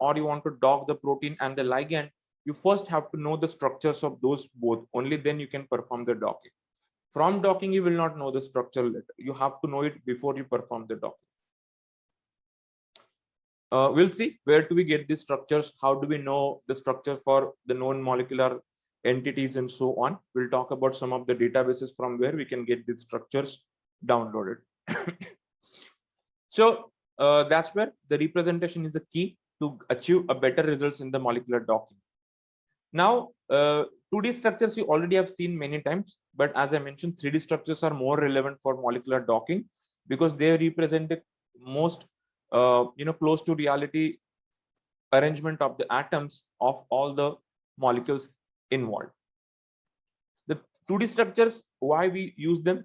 or you want to dock the protein and the ligand, you first have to know the structures of those both. Only then you can perform the docking. From docking, you will not know the structure later. You have to know it before you perform the docking. We'll see where do we get these structures, how do we know the structure for the known molecular entities and so on. We'll talk about some of the databases from where we can get these structures downloaded. So that's where the representation is the key to achieve a better results in the molecular docking. Now 2D structures you already have seen many times, but as I mentioned, 3D structures are more relevant for molecular docking because they represent the most close to reality arrangement of the atoms of all the molecules involved. The 2D structures, why we use them?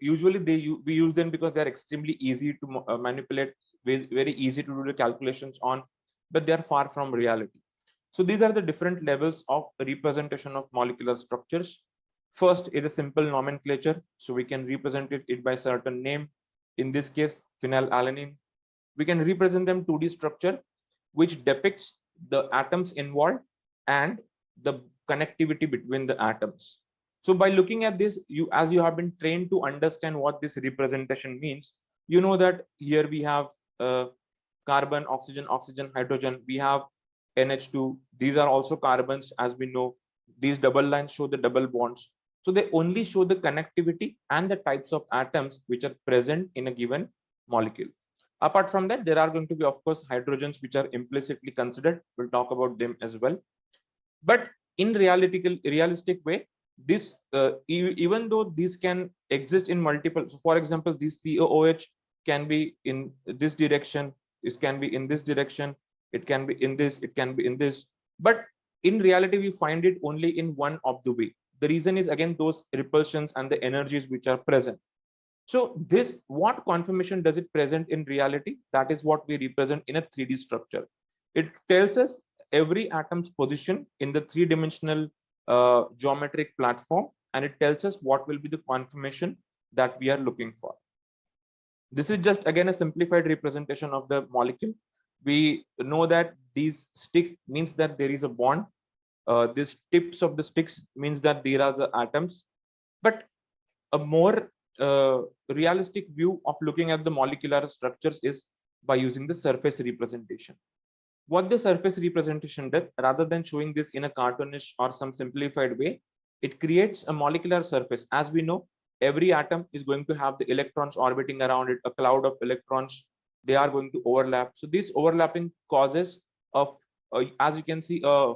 Usually we use them because they are extremely easy to manipulate, very easy to do the calculations on, but they are far from reality. So these are the different levels of representation of molecular structures. First is a simple nomenclature. So we can represent it by certain name. In this case, phenylalanine. We can represent them 2D structure, which depicts the atoms involved and the connectivity between the atoms. So by looking at this, as you have been trained to understand what this representation means, you know that here we have carbon, oxygen, oxygen, hydrogen. We have NH2. These are also carbons, as we know. These double lines show the double bonds. So they only show the connectivity and the types of atoms which are present in a given molecule. Apart from that, there are going to be, of course, hydrogens which are implicitly considered. We'll talk about them as well. But in realistic way, this even though these can exist in multiple, so for example, this COOH can be in this direction, this can be in this direction, it can be in this, it can be in this, but in reality we find it only in one of the way. The reason is again those repulsions and the energies which are present. So this, what conformation does it present in reality? That is what we represent in a 3D structure. It tells us every atom's position in the three-dimensional geometric platform, and it tells us what will be the conformation that we are looking for. This is just again a simplified representation of the molecule. We know that these stick means that there is a bond. These tips of the sticks means that there are the atoms. But a more realistic view of looking at the molecular structures is by using the surface representation. What the surface representation does, rather than showing this in a cartoonish or some simplified way, it creates a molecular surface. As we know, every atom is going to have the electrons orbiting around it, a cloud of electrons. They are going to overlap. So this overlapping causes of, as you can see, a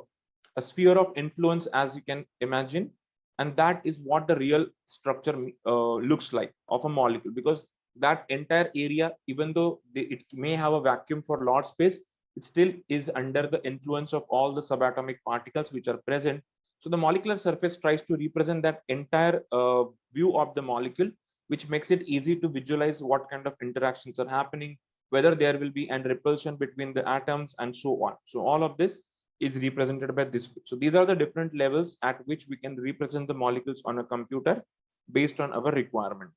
sphere of influence, as you can imagine. And that is what the real structure looks like of a molecule, because that entire area, even though it may have a vacuum for large space, it still is under the influence of all the subatomic particles which are present. So the molecular surface tries to represent that entire view of the molecule, which makes it easy to visualize what kind of interactions are happening, whether there will be an repulsion between the atoms and so on. So all of this is represented by this. So these are the different levels at which we can represent the molecules on a computer based on our requirement.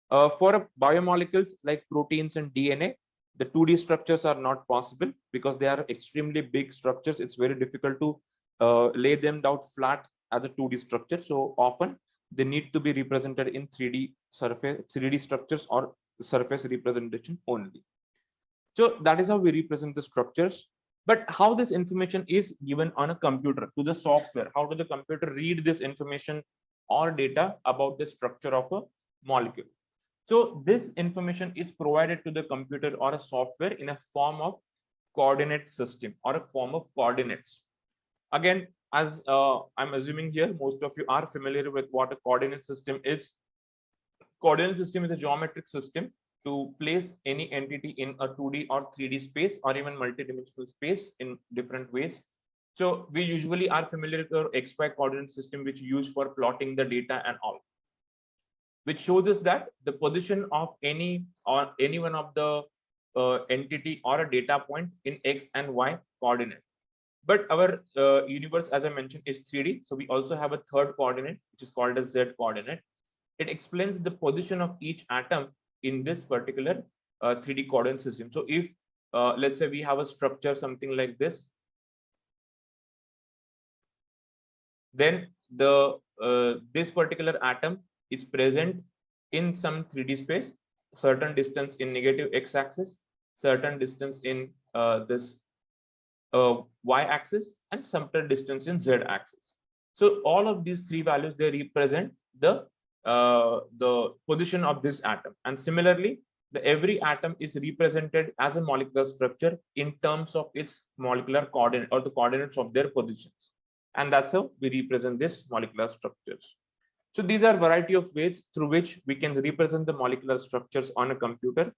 For biomolecules like proteins and DNA, the 2D structures are not possible because they are extremely big structures. It's very difficult to lay them down flat as a 2D structure. So often they need to be represented in 3D surface, 3D structures or surface representation only. So that is how we represent the structures. But how this information is given on a computer to the software? How does the computer read this information or data about the structure of a molecule? So this information is provided to the computer or a software in a form of coordinate system or a form of coordinates. Again, as I'm assuming here, most of you are familiar with what a coordinate system is. Coordinate system is a geometric system to place any entity in a 2D or 3D space or even multidimensional space in different ways. So we usually are familiar with our XY coordinate system, which used for plotting the data and all, which shows us that the position of any or any one of the entity or a data point in X and Y coordinate. But our universe, as I mentioned, is 3D. So we also have a third coordinate, which is called as Z coordinate. It explains the position of each atom in this particular 3D coordinate system. So if let's say we have a structure something like this, then the this particular atom is present in some 3D space, certain distance in negative x-axis, certain distance in this y-axis, and certain distance in z-axis. So all of these three values, they represent the position of this atom. And similarly, every atom is represented as a molecular structure in terms of its molecular coordinate or the coordinates of their positions. And that's how we represent this molecular structures. So these are a variety of ways through which we can represent the molecular structures on a computer.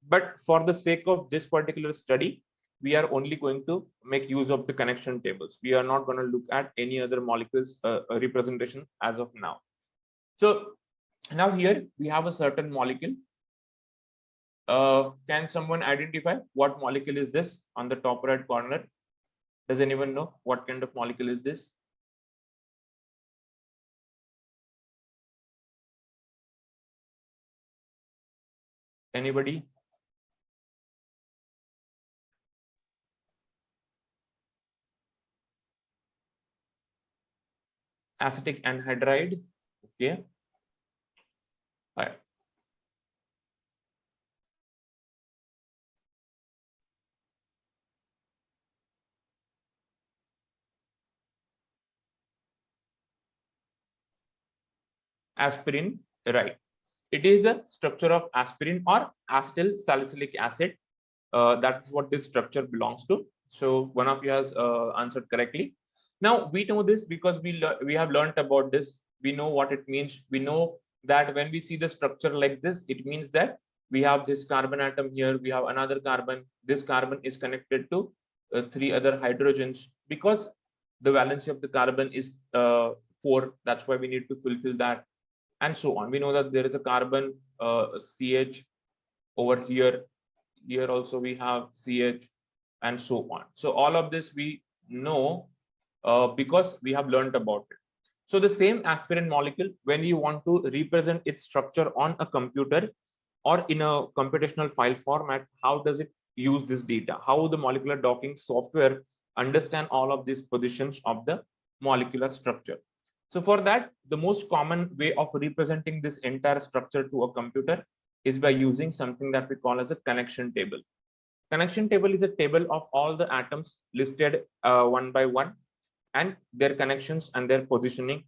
But for the sake of this particular study, we are only going to make use of the connection tables. We are not going to look at any other molecules representation as of now. So now here we have a certain molecule. Can someone identify what molecule is this on the top right corner? Does anyone know what kind of molecule is this? Anybody? Acetic anhydride. Okay. All right. Aspirin, right? It is the structure of aspirin or acetyl salicylic acid. That's what this structure belongs to. So one of you has answered correctly. Now we know this because we have learned about this. We know what it means. We know that when we see the structure like this, it means that we have this carbon atom here. We have another carbon. This carbon is connected to three other hydrogens because the valency of the carbon is 4. That's why we need to fulfill that, and so on. We know that there is a carbon CH over here. Here also we have CH, and so on. So all of this we know because we have learned about it. So the same aspirin molecule, when you want to represent its structure on a computer or in a computational file format, how does it use this data? How the molecular docking software understand all of these positions of the molecular structure? So for that, the most common way of representing this entire structure to a computer is by using something that we call as a connection table. Connection table is a table of all the atoms listed one by one and their connections and their positioning.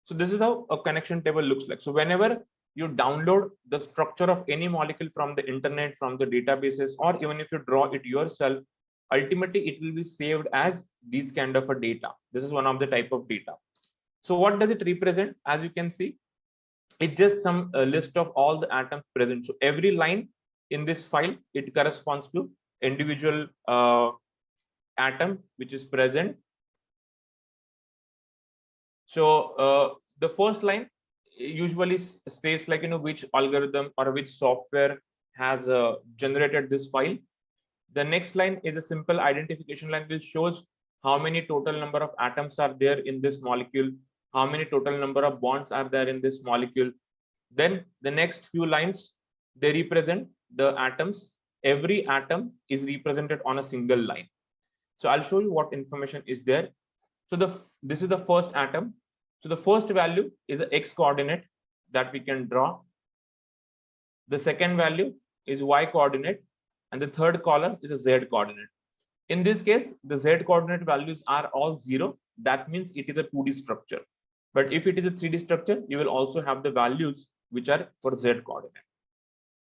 So this is how a connection table looks like. So whenever you download the structure of any molecule from the internet, from the databases, or even if you draw it yourself, ultimately it will be saved as these kind of a data. This is one of the type of data. So what does it represent? As you can see, it's just some list of all the atoms present. So every line in this file, it corresponds to individual atom which is present. So the first line usually states like, which algorithm or which software has generated this file. The next line is a simple identification line which shows how many total number of atoms are there in this molecule, how many total number of bonds are there in this molecule. Then the next few lines, they represent the atoms. Every atom is represented on a single line. So I'll show you what information is there. So this is the first atom. So the first value is the x coordinate that we can draw. The second value is y coordinate, and the third column is a z coordinate. In this case, the z coordinate values are all 0. That means it is a 2D structure. But if it is a 3D structure, you will also have the values which are for z coordinate.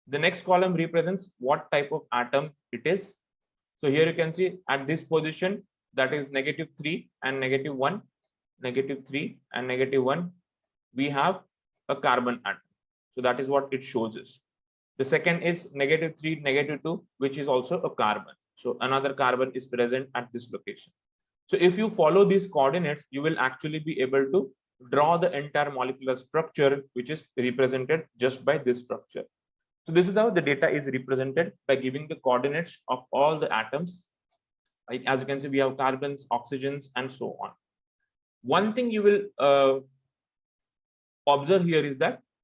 The next column represents what type of atom it is. So here you can see at this position, that is -3 and -1, -3 and -1, we have a carbon atom. So that is what it shows us. The second is -3, -2, which is also a carbon. So another carbon is present at this location. So if you follow these coordinates, you will actually be able to draw the entire molecular structure, which is represented just by this structure. So this is how the data is represented by giving the coordinates of all the atoms. Like, as you can see, we have carbons, oxygens, and so on. One thing you will observe here is that